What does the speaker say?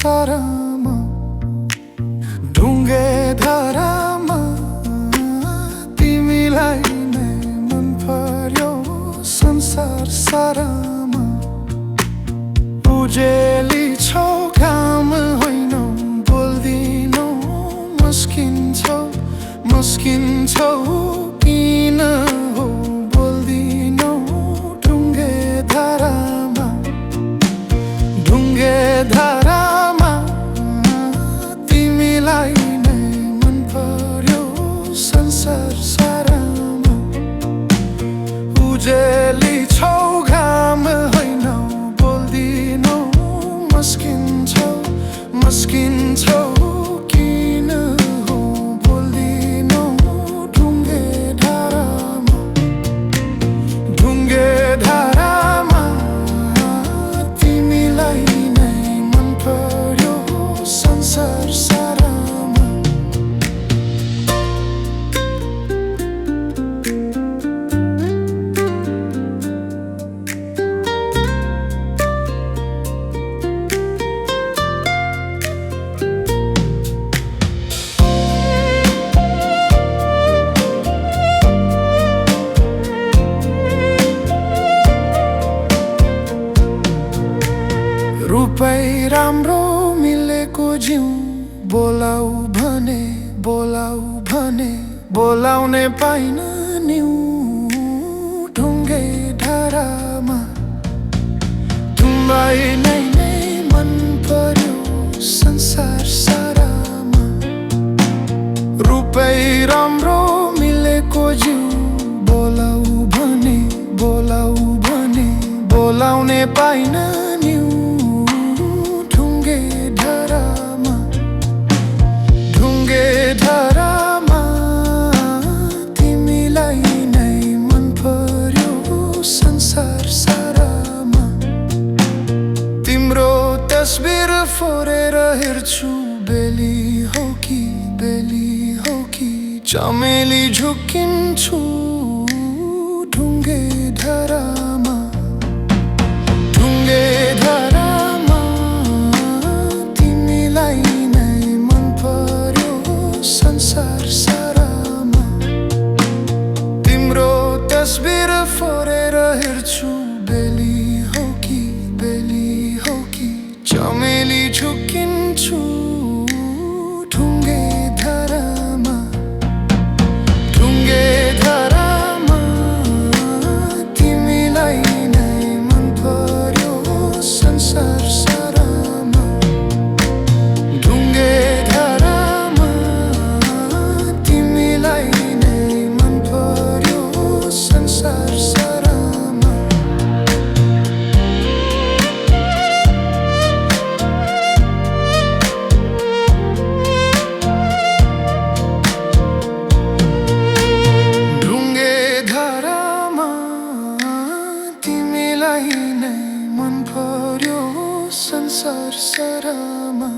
सारामा ढुङ्गे धारामा तिमीलाई नै मन पर्यो संसार सारामा। उजेली छौ घाम होइनौ बोल्दिनौ मस्किन्छौ मस्किन्छौ किन हो बोल्दिनौ ढुङ्गे धारामा ढुङ्गे धारामा तिमीलाई नै मन पर्यो संसार सारामा। उजेली छौ घाम होइनौ बोल्दिनौ मस्किन्छौ मस्किन्छौ किन हो बोल्दिनौ ढुङ्गे धारामा ढुङ्गे धारामा तिमीलाई नै मन पर्यो संसार सारामा। रूपै राम्रो मिलेको जिउ बोलाऊ भने बोलाउने पाइन निउ ढुङ्गे धारामा तिमीलाई नै मन पर्यो संसार सारामा। रूपै राम्रो मिलेको जिउ बोलाऊ भने बोलाउने पाइन निउ ढुङ्गे धारामा ढुङ्गे धारामा तिमीलाई नै मन पर्यो संसार सारामा। तिम्रो तस्बिर फोरेर हेर्छु बेली हो कि चमेली झुकिन्छु ढुङ्गे धारामा ढुङ्गे धारामा तिमीलाई नै मन पर्यो संसार सारामा। तिम्रो तस्बिर फोरेर हेर्छु बेली हो कि चमेली झुकिन्छु ढुङ्गे धारामा ढुङ्गे धारामा तिमीलाई नै मन पर्यो संसार सारामा। ढुङ्गे धारामा तिमीलाई नै मन पर्यो संसार सारामा। ढुङ्गे धारामा तिमीलाई नै मन पर्यो संसार सारामा।